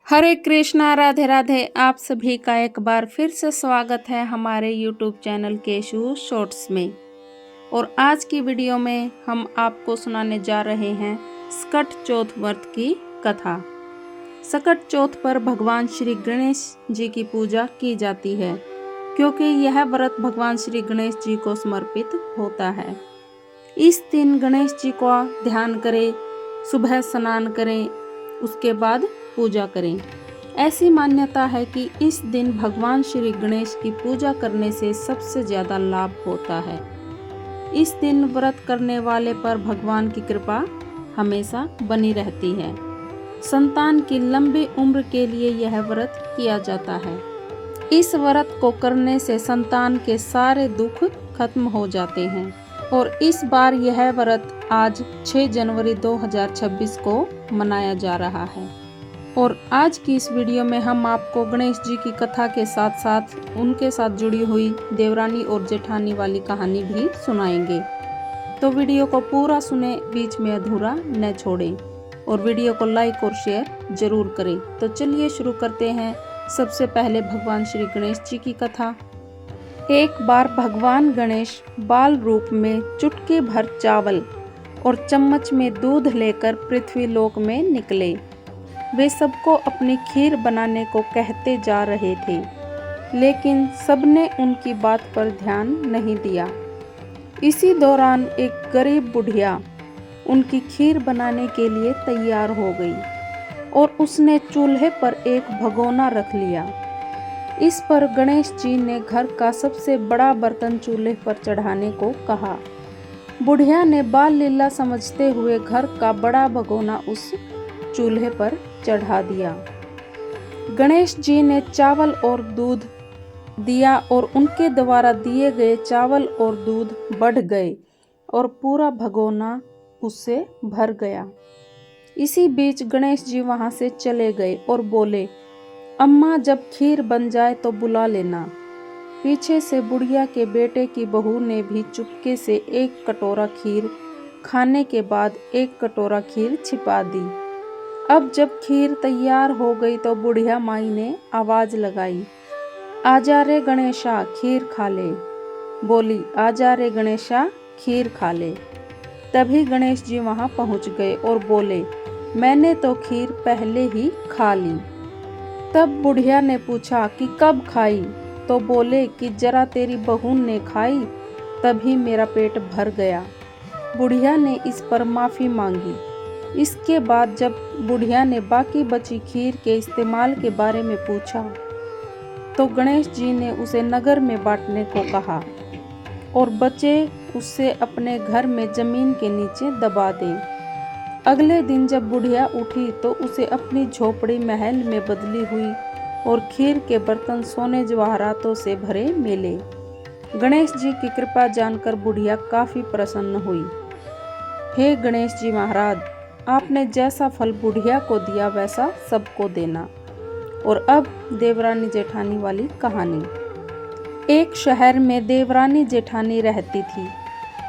हरे कृष्णा, राधे राधे। आप सभी का एक बार फिर से स्वागत है हमारे YouTube चैनल केशू शॉर्ट्स में। और आज की वीडियो में हम आपको सुनाने जा रहे हैं सकट चौथ व्रत की कथा। सकट चौथ पर भगवान श्री गणेश जी की पूजा की जाती है, क्योंकि यह व्रत भगवान श्री गणेश जी को समर्पित होता है। इस दिन गणेश जी का ध्यान करें, सुबह स्नान करें, उसके बाद पूजा करें। ऐसी मान्यता है कि इस दिन भगवान श्री गणेश की पूजा करने से सबसे ज्यादा लाभ होता है। इस दिन व्रत करने वाले पर भगवान की कृपा हमेशा बनी रहती है। संतान की लंबी उम्र के लिए यह व्रत किया जाता है। इस व्रत को करने से संतान के सारे दुख खत्म हो जाते हैं। और इस बार यह व्रत आज 6 जनवरी 2026 को मनाया जा रहा है। और आज की इस वीडियो में हम आपको गणेश जी की कथा के साथ साथ उनके साथ जुड़ी हुई देवरानी और जेठानी वाली कहानी भी सुनाएंगे। तो वीडियो को पूरा सुने, बीच में अधूरा न छोड़ें और वीडियो को लाइक और शेयर जरूर करें। तो चलिए शुरू करते हैं। सबसे पहले भगवान श्री गणेश जी की कथा। एक बार भगवान गणेश बाल रूप में चुटकी भर चावल और चम्मच में दूध लेकर पृथ्वी लोक में निकले। वे सबको अपनी खीर बनाने को कहते जा रहे थे, लेकिन सबने उनकी बात पर ध्यान नहीं दिया। इसी दौरान एक गरीब बुढ़िया उनकी खीर बनाने के लिए तैयार हो गई और उसने चूल्हे पर एक भगोना रख लिया। इस पर गणेश जी ने घर का सबसे बड़ा बर्तन चूल्हे पर चढ़ाने को कहा। बुढ़िया ने बाल लीला समझते हुए घर का बड़ा भगोना उस चूल्हे पर चढ़ा दिया। गणेश जी ने चावल और दूध दिया और उनके द्वारा दिए गए चावल और दूध बढ़ गए और पूरा भगोना उससे भर गया। इसी बीच गणेश जी वहां से चले गए और बोले, अम्मा जब खीर बन जाए तो बुला लेना। पीछे से बुढ़िया के बेटे की बहू ने भी चुपके से एक कटोरा खीर खाने के बाद एक कटोरा खीर छिपा दी। अब जब खीर तैयार हो गई तो बुढ़िया माई ने आवाज लगाई, आजा रे गणेशा खीर खा ले। बोली, आजा रे गणेशा खीर खा ले। तभी गणेश जी वहां पहुंच गए और बोले, मैंने तो खीर पहले ही खा ली। तब बुढ़िया ने पूछा कि कब खाई? तो बोले कि जरा तेरी बहू ने खाई, तभी मेरा पेट भर गया। बुढ़िया ने इस पर माफी मांगी। इसके बाद जब बुढ़िया ने बाकी बची खीर के इस्तेमाल के बारे में पूछा, तो गणेश जी ने उसे नगर में बांटने को कहा और बचे उससे अपने घर में जमीन के नीचे दबा दे। अगले दिन जब बुढ़िया उठी तो उसे अपनी झोपड़ी महल में बदली हुई और खीर के बर्तन सोने जवाहरातों से भरे मिले। गणेश जी की कृपा जानकर बुढ़िया काफी प्रसन्न हुई। हे गणेश जी महाराज, आपने जैसा फल बुढ़िया को दिया वैसा सबको देना। और अब देवरानी जेठानी वाली कहानी। एक शहर में देवरानी जेठानी रहती थी।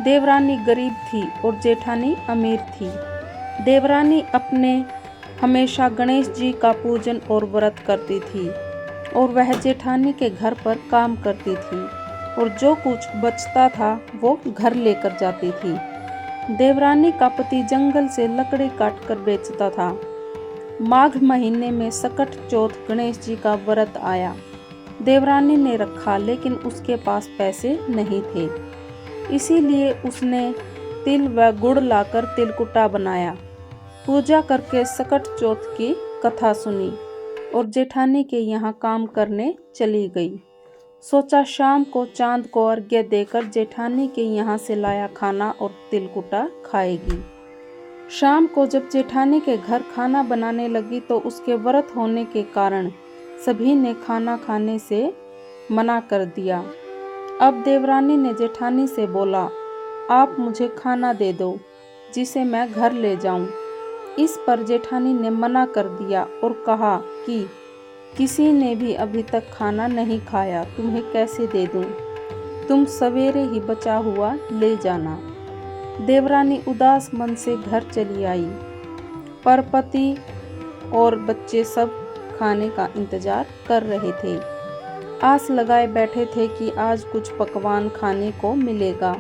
देवरानी गरीब थी और जेठानी अमीर थी। देवरानी अपने हमेशा गणेश जी का पूजन और व्रत करती थी और वह जेठानी के घर पर काम करती थी और जो कुछ बचता था वो घर लेकर जाती थी। देवरानी का पति जंगल से लकड़ी काटकर बेचता था। माघ महीने में सकट चौथ गणेश जी का व्रत आया। देवरानी ने रखा, लेकिन उसके पास पैसे नहीं थे। इसीलिए उसने तिल व गुड़ लाकर तिलकुटा बनाया। पूजा करके सकट चौथ की कथा सुनी और जेठानी के यहाँ काम करने चली गई। सोचा शाम को चांद को अर्घ्य देकर जेठानी के यहाँ से लाया खाना और तिलकुटा खाएगी। शाम को जब जेठानी के घर खाना बनाने लगी तो उसके व्रत होने के कारण सभी ने खाना खाने से मना कर दिया। अब देवरानी ने जेठानी से बोला, आप मुझे खाना दे दो जिसे मैं घर ले जाऊं। इस पर जेठानी ने मना कर दिया और कहा कि किसी ने भी अभी तक खाना नहीं खाया, तुम्हें कैसे दे दूं? तुम सवेरे ही बचा हुआ ले जाना। देवरानी उदास मन से घर चली आई, पर पति और बच्चे सब खाने का इंतजार कर रहे थे। आस लगाए बैठे थे कि आज कुछ पकवान खाने को मिलेगा।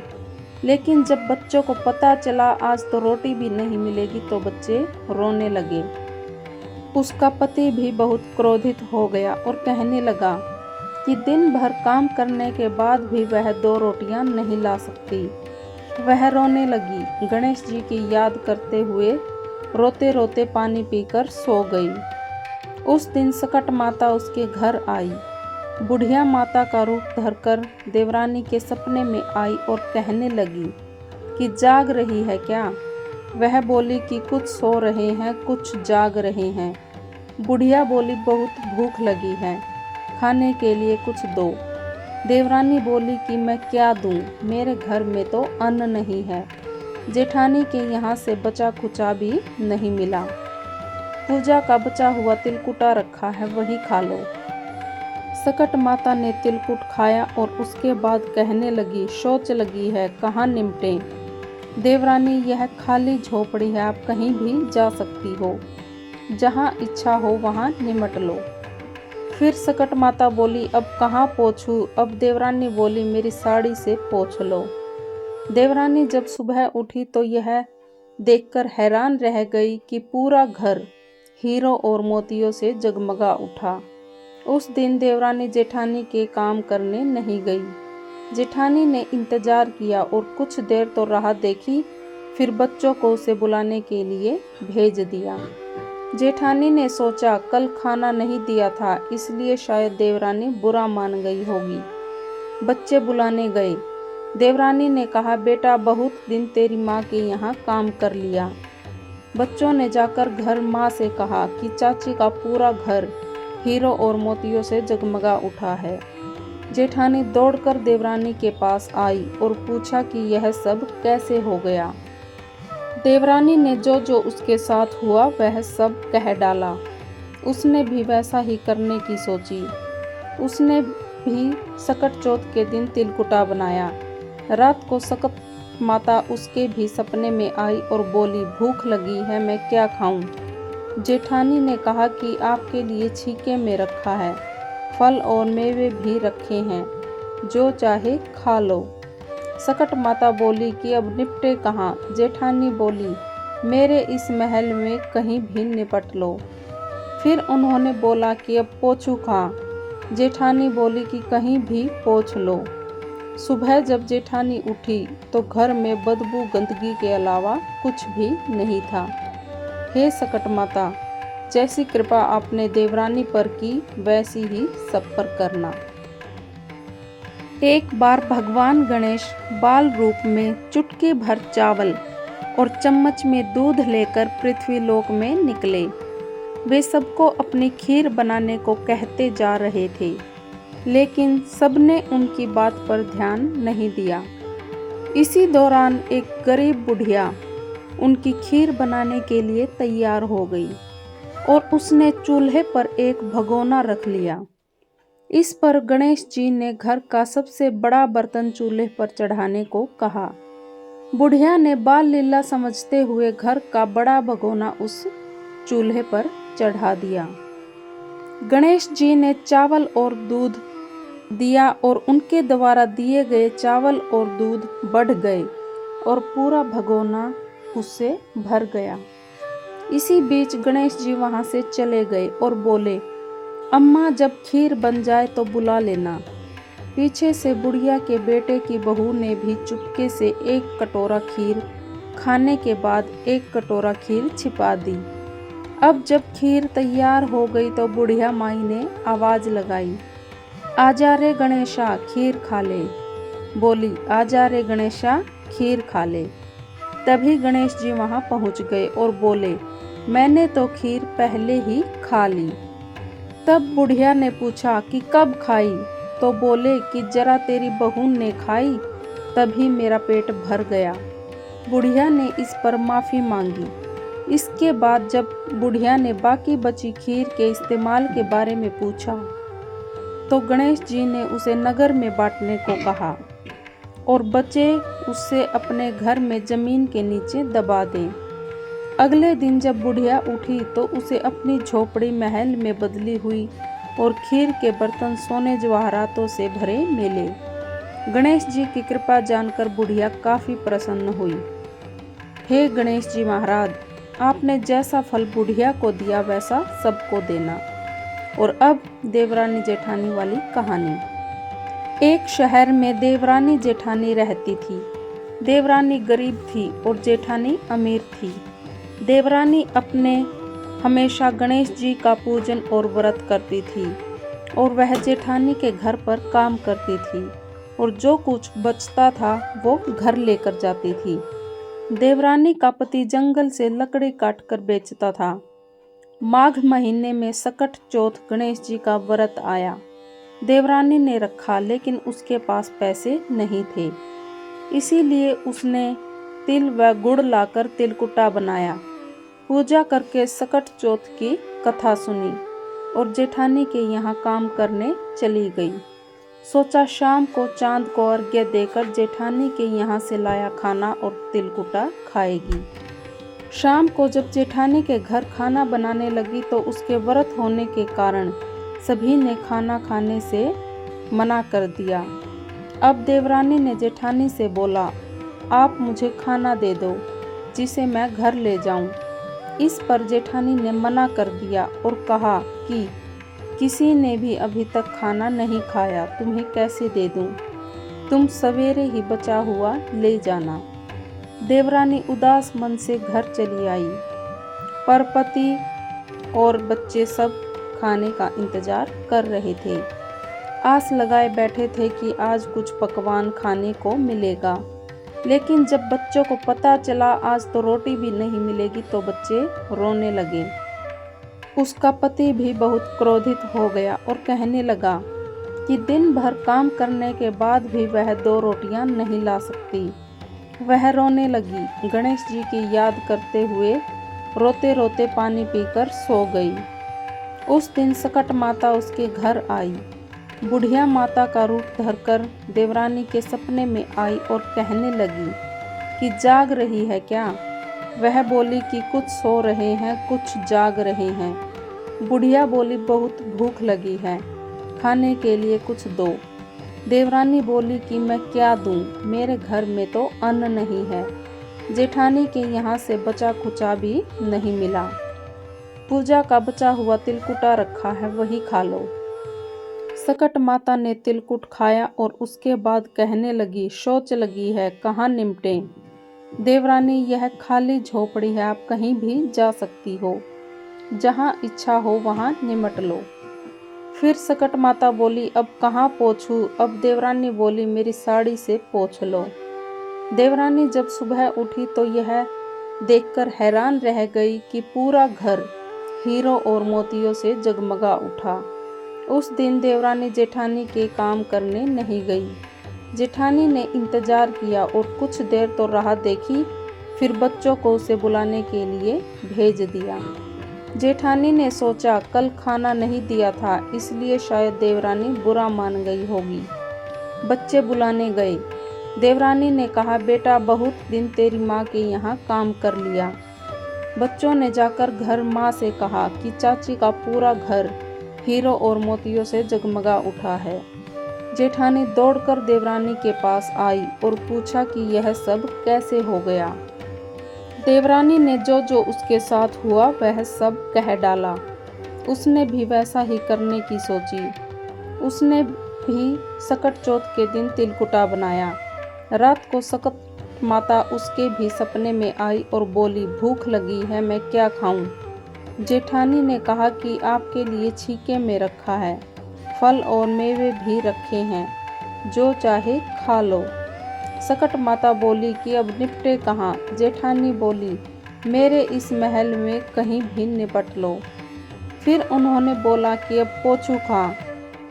लेकिन जब बच्चों को पता चला आज तो रोटी भी नहीं मिलेगी तो बच्चे रोने लगे। उसका पति भी बहुत क्रोधित हो गया और कहने लगा कि दिन भर काम करने के बाद भी वह 2 रोटियां नहीं ला सकती। वह रोने लगी। गणेश जी की याद करते हुए रोते रोते पानी पीकर सो गई। उस दिन सकट माता उसके घर आई। बुढ़िया माता का रूप धरकर देवरानी के सपने में आई और कहने लगी कि जाग रही है क्या? वह बोली कि कुछ सो रहे हैं, कुछ जाग रहे हैं। बुढ़िया बोली बहुत भूख लगी है, खाने के लिए कुछ दो। देवरानी बोली कि मैं क्या दूं, मेरे घर में तो अन्न नहीं है। जेठानी के यहाँ से बचा खुचा भी नहीं मिला। पूजा का बचा हुआ तिलकुटा रखा है, वही खा लो। सकट माता ने तिलकुट खाया और उसके बाद कहने लगी, शौच लगी है, कहाँ निमटे। देवरानी यह खाली झोपड़ी है, आप कहीं भी जा सकती हो, जहाँ इच्छा हो वहाँ निमट लो। फिर सकट माता बोली, अब कहाँ पोंछूं? अब देवरानी बोली, मेरी साड़ी से पोंछ लो। देवरानी जब सुबह उठी तो यह देखकर हैरान रह गई कि पूरा घर हीरों और मोतियों से जगमगा उठा। उस दिन देवरानी जेठानी के काम करने नहीं गई। जेठानी ने इंतजार किया और कुछ देर तो राह देखी, फिर बच्चों को उसे बुलाने के लिए भेज दिया। जेठानी ने सोचा कल खाना नहीं दिया था, इसलिए शायद देवरानी बुरा मान गई होगी। बच्चे बुलाने गए। देवरानी ने कहा, बेटा बहुत दिन तेरी माँ के यहाँ काम कर लिया। बच्चों ने जाकर घर माँ से कहा कि चाची का पूरा घर हीरो और मोतियों से जगमगा उठा है। जेठानी दौड़कर देवरानी के पास आई और पूछा कि यह सब कैसे हो गया। देवरानी ने जो जो उसके साथ हुआ वह सब कह डाला। उसने भी वैसा ही करने की सोची। उसने भी सकट चौथ के दिन तिलकुटा बनाया। रात को सकट माता उसके भी सपने में आई और बोली, भूख लगी है, मैं क्या खाऊं? जेठानी ने कहा कि आपके लिए छीके में रखा है, फल और मेवे भी रखे हैं, जो चाहे खा लो। सकट माता बोली कि अब निपटे कहाँ? जेठानी बोली, मेरे इस महल में कहीं भी निपट लो। फिर उन्होंने बोला कि अब पोंछूं कहाँ? जेठानी बोली कि कहीं भी पोंछ लो। सुबह जब जेठानी उठी तो घर में बदबू गंदगी के अलावा कुछ भी नहीं था। हे सकट माता, जैसी कृपा आपने देवरानी पर की वैसी ही सब पर करना। एक बार भगवान गणेश बाल रूप में चुटकी भर चावल और चम्मच में दूध लेकर पृथ्वीलोक में निकले। वे सबको अपनी खीर बनाने को कहते जा रहे थे, लेकिन सबने उनकी बात पर ध्यान नहीं दिया। इसी दौरान एक गरीब बुढ़िया उनकी खीर बनाने के लिए तैयार हो गई और उसने चूल्हे पर एक भगोना रख लिया। इस पर गणेश जी ने घर का सबसे बड़ा बर्तन चूल्हे पर चढ़ाने को कहा। बुढ़िया ने बाल लीला समझते हुए घर का बड़ा भगोना उस चूल्हे पर चढ़ा दिया। गणेश जी ने चावल और दूध दिया और उनके द्वारा दिए गए चावल और दूध बढ़ गए और पूरा भगोना उससे भर गया। इसी बीच गणेश जी वहां से चले गए और बोले, अम्मा जब खीर बन जाए तो बुला लेना। पीछे से बुढ़िया के बेटे की बहू ने भी चुपके से एक कटोरा खीर खाने के बाद एक कटोरा खीर छिपा दी। अब जब खीर तैयार हो गई तो बुढ़िया माई ने आवाज लगाई, आजा रे गणेशा खीर खा ले। बोली, आजा रे गणेशा खीर खा ले। तभी गणेश जी वहां पहुंच गए और बोले, मैंने तो खीर पहले ही खा ली। तब बुढ़िया ने पूछा कि कब खाई? तो बोले कि जरा तेरी बहू ने खाई तभी मेरा पेट भर गया। बुढ़िया ने इस पर माफ़ी मांगी। इसके बाद जब बुढ़िया ने बाकी बची खीर के इस्तेमाल के बारे में पूछा तो गणेश जी ने उसे नगर में बांटने को कहा और बचे उससे अपने घर में जमीन के नीचे दबा दें। अगले दिन जब बुढ़िया उठी तो उसे अपनी झोपड़ी महल में बदली हुई और खीर के बर्तन सोने जवाहरातों से भरे मिले। गणेश जी की कृपा जानकर बुढ़िया काफी प्रसन्न हुई। हे गणेश जी महाराज, आपने जैसा फल बुढ़िया को दिया वैसा सबको देना। और अब देवरानी जेठानी वाली कहानी। एक शहर में देवरानी जेठानी रहती थी। देवरानी गरीब थी और जेठानी अमीर थी। देवरानी अपने हमेशा गणेश जी का पूजन और व्रत करती थी और वह जेठानी के घर पर काम करती थी और जो कुछ बचता था वो घर लेकर जाती थी। देवरानी का पति जंगल से लकड़ी काटकर बेचता था। माघ महीने में सकट चौथ गणेश जी का व्रत आया। देवरानी ने रखा लेकिन उसके पास पैसे नहीं थे, इसीलिए उसने तिल व गुड़ लाकर तिलकुटा बनाया। पूजा करके सकट चौथ की कथा सुनी और जेठानी के यहाँ काम करने चली गई। सोचा शाम को चांद को अर्घ्य देकर जेठानी के यहाँ से लाया खाना और तिलकुटा खाएगी। शाम को जब जेठानी के घर खाना बनाने लगी तो उसके व्रत होने के कारण सभी ने खाना खाने से मना कर दिया। अब देवरानी ने जेठानी से बोला, आप मुझे खाना दे दो जिसे मैं घर ले जाऊं। इस पर जेठानी ने मना कर दिया और कहा कि किसी ने भी अभी तक खाना नहीं खाया, तुम्हें कैसे दे दूं? तुम सवेरे ही बचा हुआ ले जाना। देवरानी उदास मन से घर चली आई, पर पति और बच्चे सब खाने का इंतजार कर रहे थे। आस लगाए बैठे थे कि आज कुछ पकवान खाने को मिलेगा, लेकिन जब बच्चों को पता चला आज तो रोटी भी नहीं मिलेगी तो बच्चे रोने लगे। उसका पति भी बहुत क्रोधित हो गया और कहने लगा कि दिन भर काम करने के बाद भी वह 2 रोटियां नहीं ला सकती। वह रोने लगी। गणेश जी की याद करते हुए रोते रोते पानी पीकर सो गई। उस दिन सकट माता उसके घर आई। बुढ़िया माता का रूप धरकर देवरानी के सपने में आई और कहने लगी कि जाग रही है क्या? वह बोली कि कुछ सो रहे हैं, कुछ जाग रहे हैं। बुढ़िया बोली बहुत भूख लगी है, खाने के लिए कुछ दो। देवरानी बोली कि मैं क्या दूं, मेरे घर में तो अन्न नहीं है। जेठानी के यहाँ से बचा खुचा भी नहीं मिला। पूजा का बचा हुआ तिलकुटा रखा है, वही खा लो। सकट माता ने तिलकुट खाया और उसके बाद कहने लगी, शौच लगी है, कहाँ निमटे? देवरानी, यह खाली झोपड़ी है, आप कहीं भी जा सकती हो, जहाँ इच्छा हो वहाँ निमट लो। फिर सकट माता बोली, अब कहाँ पोंछूं? अब देवरानी बोली, मेरी साड़ी से पोंछ लो। देवरानी जब सुबह उठी तो यह देखकर हैरान रह गई कि पूरा घर हीरों और मोतियों से जगमगा उठा। उस दिन देवरानी जेठानी के काम करने नहीं गई। जेठानी ने इंतजार किया और कुछ देर तो राह देखी, फिर बच्चों को उसे बुलाने के लिए भेज दिया। जेठानी ने सोचा कल खाना नहीं दिया था, इसलिए शायद देवरानी बुरा मान गई होगी। बच्चे बुलाने गए। देवरानी ने कहा, बेटा बहुत दिन तेरी माँ के यहाँ काम कर लिया। बच्चों ने जाकर घर माँ से कहा कि चाची का पूरा घर हीरो और मोतियों से जगमगा उठा है। जेठानी दौड़कर देवरानी के पास आई और पूछा कि यह सब कैसे हो गया। देवरानी ने जो जो उसके साथ हुआ वह सब कह डाला। उसने भी वैसा ही करने की सोची। उसने भी सकट चौथ के दिन तिलकुटा बनाया। रात को सकट माता उसके भी सपने में आई और बोली, भूख लगी है, मैं क्या खाऊं? जेठानी ने कहा कि आपके लिए छीके में रखा है, फल और मेवे भी रखे हैं, जो चाहे खा लो। सकट माता बोली कि अब निपटे कहाँ? जेठानी बोली, मेरे इस महल में कहीं भी निपट लो। फिर उन्होंने बोला कि अब पोंछूं कहाँ?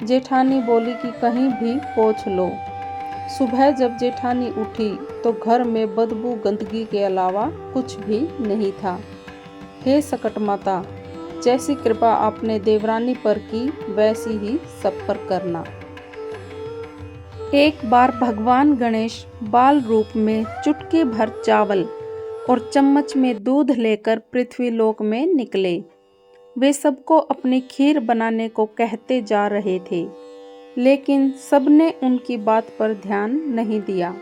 जेठानी बोली कि कहीं भी पोंछ लो। सुबह जब जेठानी उठी तो घर में बदबू गंदगी के अलावा कुछ भी नहीं था। हे सकट माता, जैसी कृपा आपने देवरानी पर की वैसी ही सब पर करना। एक बार भगवान गणेश बाल रूप में चुटकी भर चावल और चम्मच में दूध लेकर पृथ्वीलोक में निकले। वे सबको अपनी खीर बनाने को कहते जा रहे थे, लेकिन सबने उनकी बात पर ध्यान नहीं दिया।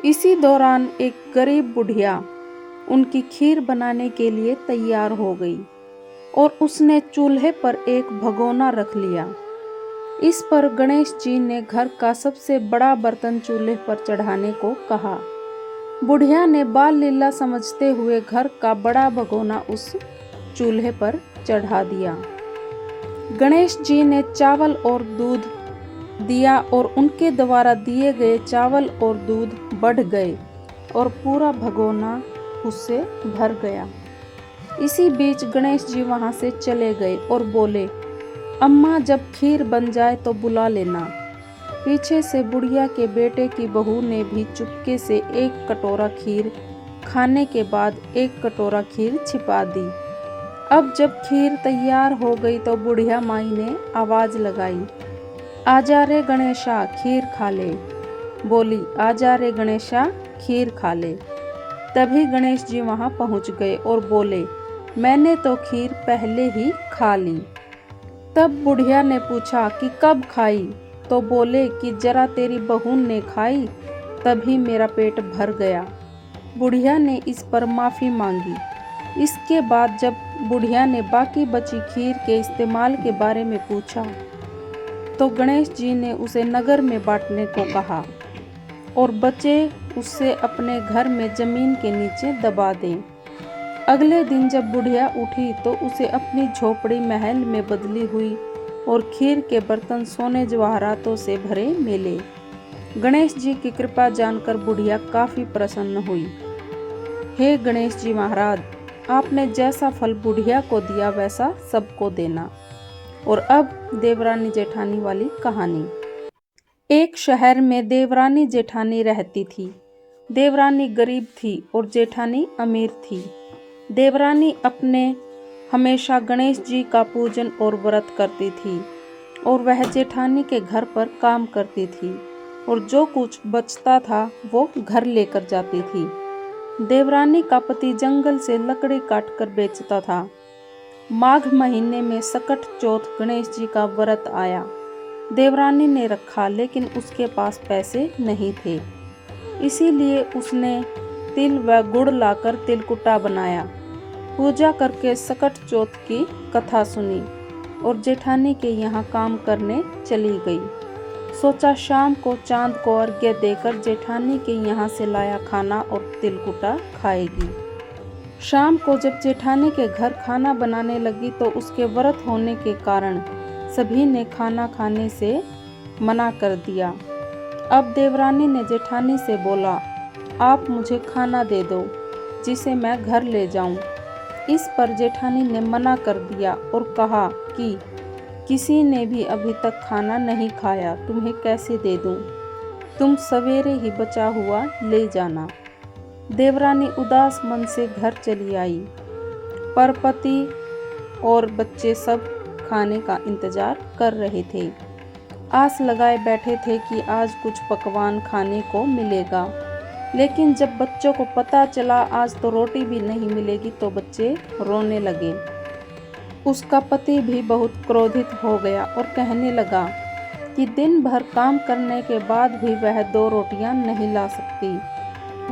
इसी दौरान एक गरीब बुढ़िया उनकी खीर बनाने के लिए तैयार हो गई और उसने चूल्हे पर एक भगोना रख लिया। इस पर गणेश जी ने घर का सबसे बड़ा बर्तन चूल्हे पर चढ़ाने को कहा। बुढ़िया ने बाल लीला समझते हुए घर का बड़ा भगोना उस चूल्हे पर चढ़ा दिया। गणेश जी ने चावल और दूध दिया और उनके द्वारा दिए गए चावल और दूध बढ़ गए और पूरा भगोना उससे भर गया। इसी बीच गणेश जी वहां से चले गए और बोले, अम्मा जब खीर बन जाए तो बुला लेना। पीछे से बुढ़िया के बेटे की बहू ने भी चुपके से एक कटोरा खीर खाने के बाद एक कटोरा खीर छिपा दी। अब जब खीर तैयार हो गई तो बुढ़िया माई ने आवाज लगाई, आजा रे गणेशा खीर खा ले। बोली, आजा रे गणेशा खीर खा ले। तभी गणेश जी वहां पहुंच गए और बोले, मैंने तो खीर पहले ही खा ली। तब बुढ़िया ने पूछा कि कब खाई? तो बोले कि जरा तेरी बहू ने खाई तभी मेरा पेट भर गया। बुढ़िया ने इस पर माफ़ी मांगी। इसके बाद जब बुढ़िया ने बाकी बची खीर के इस्तेमाल के बारे में पूछा तो गणेश जी ने उसे नगर में बांटने को कहा और बचे उससे अपने घर में जमीन के नीचे दबा दें। अगले दिन जब बुढ़िया उठी तो उसे अपनी झोपड़ी महल में बदली हुई और खीर के बर्तन सोने जवाहरातों से भरे मिले। गणेश जी की कृपा जानकर बुढ़िया काफ़ी प्रसन्न हुई। हे गणेश जी महाराज, आपने जैसा फल बुढ़िया को दिया वैसा सबको देना। और अब देवरानी जेठानी वाली कहानी। एक शहर में देवरानी जेठानी रहती थी। देवरानी गरीब थी और जेठानी अमीर थी। देवरानी अपने हमेशा गणेश जी का पूजन और व्रत करती थी और वह जेठानी के घर पर काम करती थी और जो कुछ बचता था वो घर लेकर जाती थी। देवरानी का पति जंगल से लकड़ी काटकर बेचता था। माघ महीने में सकट चौथ गणेश जी का व्रत आया। देवरानी ने रखा लेकिन उसके पास पैसे नहीं थे, इसीलिए उसने तिल व गुड़ लाकर तिलकुटा बनाया। पूजा करके सकट चौथ की कथा सुनी और जेठानी के यहाँ काम करने चली गई। सोचा शाम को चांद को अर्घ्य देकर जेठानी के यहाँ से लाया खाना और तिलकुटा खाएगी। शाम को जब जेठानी के घर खाना बनाने लगी तो उसके व्रत होने के कारण सभी ने खाना खाने से मना कर दिया। अब देवरानी ने जेठानी से बोला, आप मुझे खाना दे दो जिसे मैं घर ले जाऊं। इस पर जेठानी ने मना कर दिया और कहा कि किसी ने भी अभी तक खाना नहीं खाया, तुम्हें कैसे दे दूं? तुम सवेरे ही बचा हुआ ले जाना। देवरानी उदास मन से घर चली आई, पर पति और बच्चे सब खाने का इंतजार कर रहे थे। आस लगाए बैठे थे कि आज कुछ पकवान खाने को मिलेगा, लेकिन जब बच्चों को पता चला आज तो रोटी भी नहीं मिलेगी तो बच्चे रोने लगे। उसका पति भी बहुत क्रोधित हो गया और कहने लगा कि दिन भर काम करने के बाद भी वह 2 रोटियां नहीं ला सकती।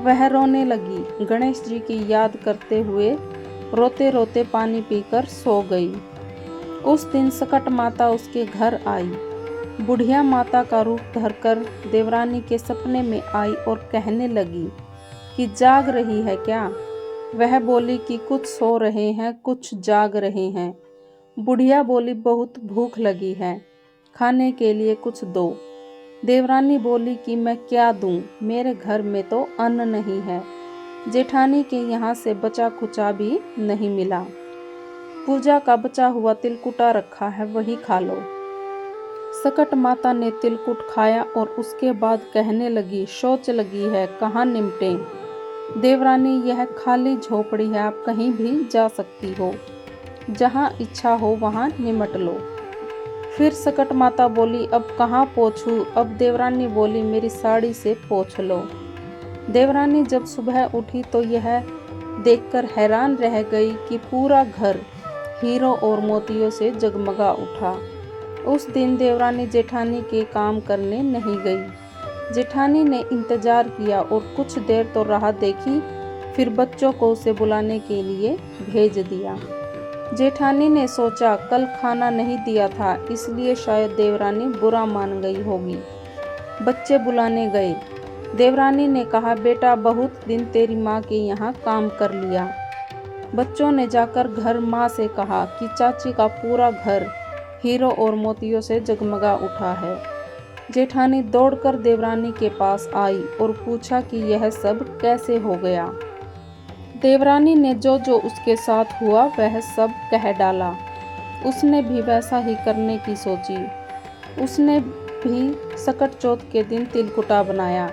वह रोने लगी। गणेश जी की याद करते हुए रोते रोते पानी पीकर सो गई। उस दिन सकट माता उसके घर आई। बुढ़िया माता का रूप धरकर देवरानी के सपने में आई और कहने लगी कि जाग रही है क्या? वह बोली कि कुछ सो रहे हैं, कुछ जाग रहे हैं। बुढ़िया बोली, बहुत भूख लगी है, खाने के लिए कुछ दो। देवरानी बोली कि मैं क्या दूं, मेरे घर में तो अन्न नहीं है। जेठानी के यहाँ से बचा खुचा भी नहीं मिला। पूजा का बचा हुआ तिलकुटा रखा है, वही खा लो। सकट माता ने तिलकुट खाया और उसके बाद कहने लगी, शौच लगी है, कहाँ निमटे? देवरानी, यह खाली झोपड़ी है, आप कहीं भी जा सकती हो, जहाँ इच्छा हो वहाँ निमट लो। फिर सकट माता बोली, अब कहाँ पोंछूं? अब देवरानी बोली, मेरी साड़ी से पोंछ लो। देवरानी जब सुबह उठी तो यह देखकर हैरान रह गई कि पूरा घर हीरों और मोतियों से जगमगा उठा। उस दिन देवरानी जेठानी के काम करने नहीं गई। जेठानी ने इंतजार किया और कुछ देर तो राह देखी, फिर बच्चों को उसे बुलाने के लिए भेज दिया। जेठानी ने सोचा कल खाना नहीं दिया था, इसलिए शायद देवरानी बुरा मान गई होगी। बच्चे बुलाने गए। देवरानी ने कहा, बेटा बहुत दिन तेरी माँ के यहाँ काम कर लिया। बच्चों ने जाकर घर माँ से कहा कि चाची का पूरा घर हीरो और मोतियों से जगमगा उठा है। जेठानी दौड़कर देवरानी के पास आई और पूछा कि यह सब कैसे हो गया। देवरानी ने जो जो उसके साथ हुआ वह सब कह डाला। उसने भी वैसा ही करने की सोची। उसने भी सकट चौथ के दिन तिलकुटा बनाया।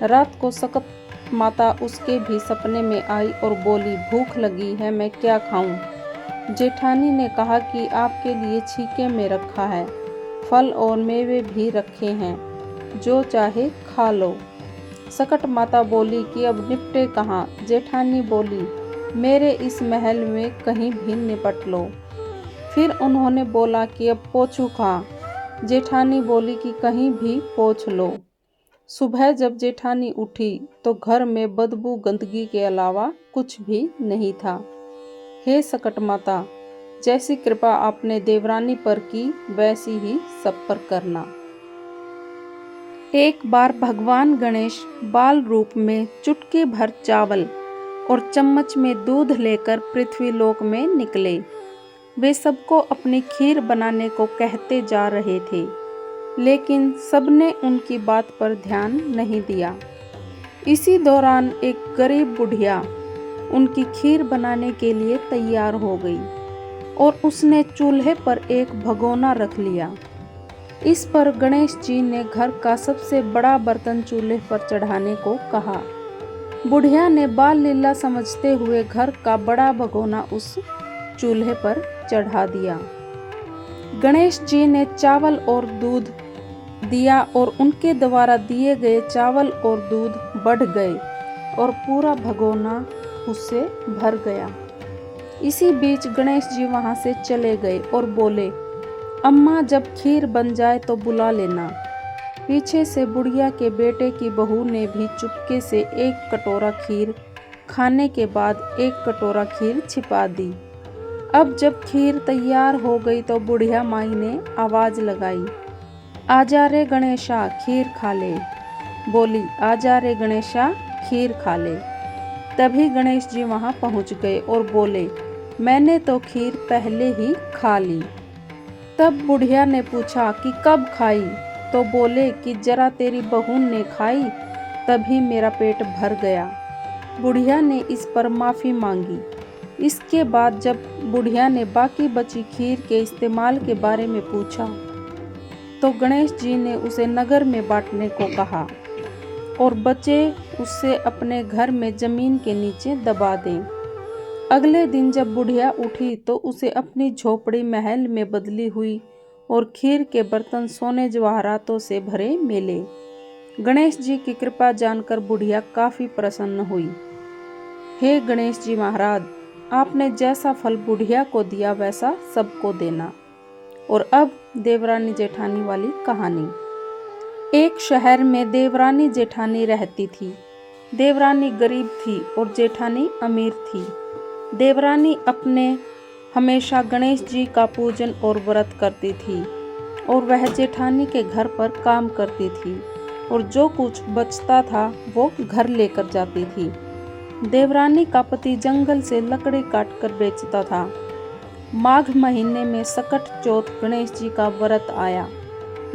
रात को सकट माता उसके भी सपने में आई और बोली, भूख लगी है, मैं क्या खाऊं? जेठानी ने कहा कि आपके लिए छीके में रखा है, फल और मेवे भी रखे हैं, जो चाहे खा लो। सकट माता बोली कि अब निपटे कहाँ? जेठानी बोली, मेरे इस महल में कहीं भी निपट लो। फिर उन्होंने बोला कि अब पोछू खा। जेठानी बोली कि कहीं भी पोछ लो। सुबह जब जेठानी उठी तो घर में बदबू गंदगी के अलावा कुछ भी नहीं था। हे सकट माता, जैसी कृपा आपने देवरानी पर की वैसी ही सब पर करना। एक बार भगवान गणेश बाल रूप में चुटकी भर चावल और चम्मच में दूध लेकर पृथ्वीलोक में निकले। वे सबको अपनी खीर बनाने को कहते जा रहे थे, लेकिन सबने उनकी बात पर ध्यान नहीं दिया। इसी दौरान एक गरीब बुढ़िया उनकी खीर बनाने के लिए तैयार हो गई और उसने चूल्हे पर एक भगोना रख लिया। इस पर गणेश जी ने घर का सबसे बड़ा बर्तन चूल्हे पर चढ़ाने को कहा। बुढ़िया ने बाल लीला समझते हुए घर का बड़ा भगोना उस चूल्हे पर चढ़ा दिया। गणेश जी ने चावल और दूध दिया और उनके द्वारा दिए गए चावल और दूध बढ़ गए और पूरा भगोना उससे भर गया। इसी बीच गणेश जी वहां से चले गए और बोले, अम्मा जब खीर बन जाए तो बुला लेना। पीछे से बुढ़िया के बेटे की बहू ने भी चुपके से एक कटोरा खीर खाने के बाद एक कटोरा खीर छिपा दी। अब जब खीर तैयार हो गई तो बुढ़िया माई ने आवाज लगाई, आजा रे गणेशा खीर खा ले। बोली, आजा रे गणेशा खीर खा ले। तभी गणेश जी वहां पहुंच गए और बोले, मैंने तो खीर पहले ही खा ली। तब बुढ़िया ने पूछा कि कब खाई? तो बोले कि जरा तेरी बहू ने खाई तभी मेरा पेट भर गया। बुढ़िया ने इस पर माफ़ी मांगी। इसके बाद जब बुढ़िया ने बाकी बची खीर के इस्तेमाल के बारे में पूछा तो गणेश जी ने उसे नगर में बांटने को कहा और बचे उससे अपने घर में जमीन के नीचे दबा दें। अगले दिन जब बुढ़िया उठी तो उसे अपनी झोपड़ी महल में बदली हुई और खीर के बर्तन सोने जवाहरातों से भरे मिले। गणेश जी की कृपा जानकर बुढ़िया काफी प्रसन्न हुई। हे गणेश जी महाराज, आपने जैसा फल बुढ़िया को दिया वैसा सबको देना। और अब देवरानी जेठानी वाली कहानी। एक शहर में देवरानी जेठानी रहती थी। देवरानी गरीब थी और जेठानी अमीर थी। देवरानी अपने हमेशा गणेश जी का पूजन और व्रत करती थी और वह जेठानी के घर पर काम करती थी और जो कुछ बचता था वो घर लेकर जाती थी। देवरानी का पति जंगल से लकड़ी काटकर बेचता था। माघ महीने में सकट चौथ गणेश जी का व्रत आया।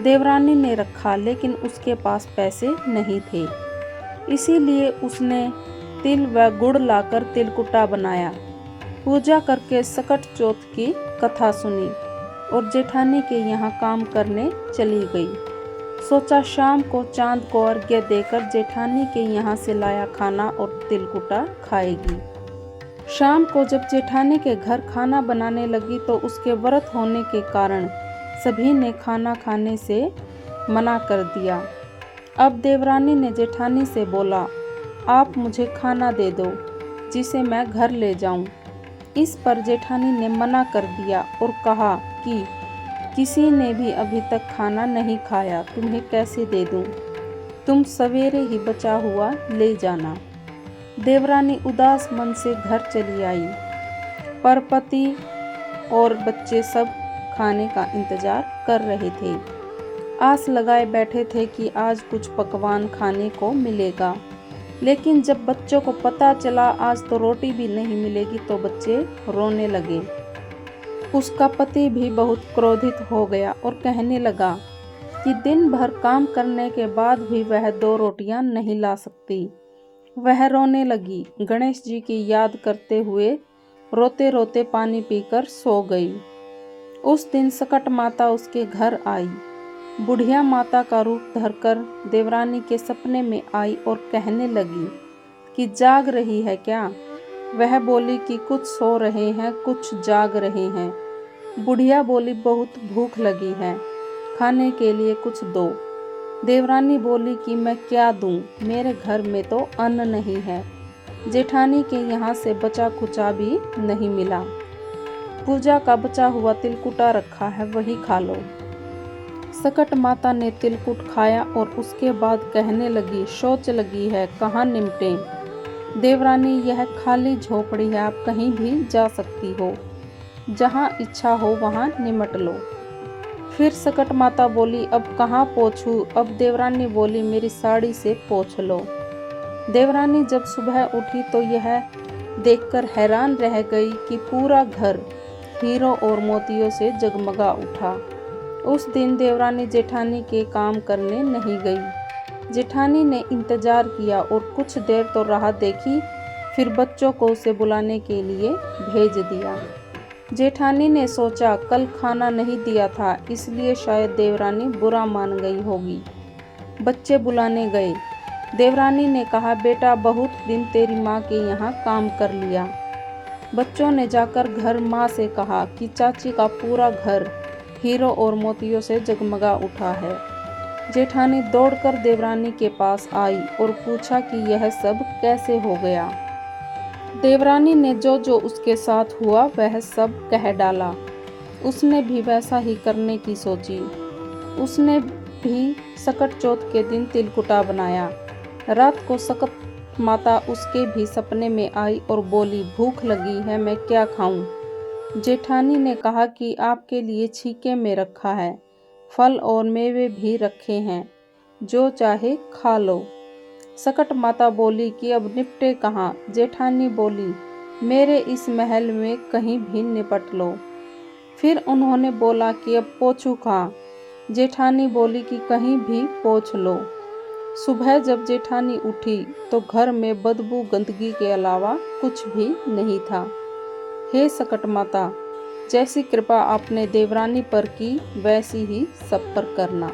देवरानी ने रखा, लेकिन उसके पास पैसे नहीं थे, इसीलिए उसने तिल व गुड़ लाकर तिलकुटा बनाया। पूजा करके सकट चौथ की कथा सुनी और जेठानी के यहाँ काम करने चली गई। सोचा शाम को चांद को अर्घ्य देकर जेठानी के यहाँ से लाया खाना और तिलकुटा खाएगी। शाम को जब जेठानी के घर खाना बनाने लगी तो उसके व्रत होने के कारण सभी ने खाना खाने से मना कर दिया। अब देवरानी ने जेठानी से बोला, आप मुझे खाना दे दो। जिसे मैं घर ले जाऊं। इस पर जेठानी ने मना कर दिया और कहा कि किसी ने भी अभी तक खाना नहीं खाया, तुम्हें कैसे दे दूं? तुम सवेरे ही बचा हुआ ले जाना। देवरानी उदास मन से घर चली आई, पर पति और बच्चे सब खाने का इंतजार कर रहे थे। आस लगाए बैठे थे कि आज कुछ पकवान खाने को मिलेगा, लेकिन जब बच्चों को पता चला आज तो रोटी भी नहीं मिलेगी तो बच्चे रोने लगे। उसका पति भी बहुत क्रोधित हो गया और कहने लगा कि दिन भर काम करने के बाद भी वह 2 रोटियां नहीं ला सकती। वह रोने लगी, गणेश जी की याद करते हुए रोते रोते पानी पीकर सो गई। उस दिन सकट माता उसके घर आई। बुढ़िया माता का रूप धरकर देवरानी के सपने में आई और कहने लगी कि जाग रही है क्या? वह बोली कि कुछ सो रहे हैं, कुछ जाग रहे हैं। बुढ़िया बोली बहुत भूख लगी है, खाने के लिए कुछ दो। देवरानी बोली कि मैं क्या दूं, मेरे घर में तो अन्न नहीं है। जेठानी के यहाँ से बचा कुचा भी नहीं मिला। पूजा का बचा हुआ तिलकुटा रखा है, वही खा लो। सकट माता ने तिलकुट खाया और उसके बाद कहने लगी, शौच लगी है, कहाँ निमटे? देवरानी, यह खाली झोपड़ी है, आप कहीं भी जा सकती हो, जहाँ इच्छा हो वहाँ निमट लो। फिर सकट माता बोली, अब कहाँ पोंछूं? अब देवरानी बोली, मेरी साड़ी से पोंछ लो। देवरानी जब सुबह उठी तो यह देखकर हैरान रह गई कि पूरा घर हीरों और मोतियों से जगमगा उठा। उस दिन देवरानी जेठानी के काम करने नहीं गई। जेठानी ने इंतजार किया और कुछ देर तो राह देखी, फिर बच्चों को उसे बुलाने के लिए भेज दिया। जेठानी ने सोचा कल खाना नहीं दिया था, इसलिए शायद देवरानी बुरा मान गई होगी। बच्चे बुलाने गए। देवरानी ने कहा, बेटा बहुत दिन तेरी माँ के यहाँ काम कर लिया। बच्चों ने जाकर घर माँ से कहा कि चाची का पूरा घर हीरों और मोतियों से जगमगा उठा है। जेठानी दौड़कर देवरानी के पास आई और पूछा कि यह सब कैसे हो गया। देवरानी ने जो जो उसके साथ हुआ वह सब कह डाला। उसने भी वैसा ही करने की सोची। उसने भी सकट चौथ के दिन तिलकुटा बनाया। रात को सकट माता उसके भी सपने में आई और बोली, भूख लगी है, मैं क्या खाऊं? जेठानी ने कहा कि आपके लिए छीके में रखा है, फल और मेवे भी रखे हैं, जो चाहे खा लो। सकट माता बोली कि अब निपटे कहाँ? जेठानी बोली, मेरे इस महल में कहीं भी निपट लो। फिर उन्होंने बोला कि अब पोंछूं कहाँ? जेठानी बोली कि कहीं भी पोंछ लो। सुबह जब जेठानी उठी तो घर में बदबू गंदगी के अलावा कुछ भी नहीं था। हे सकट माता, जैसी कृपा आपने देवरानी पर की वैसी ही सब पर करना।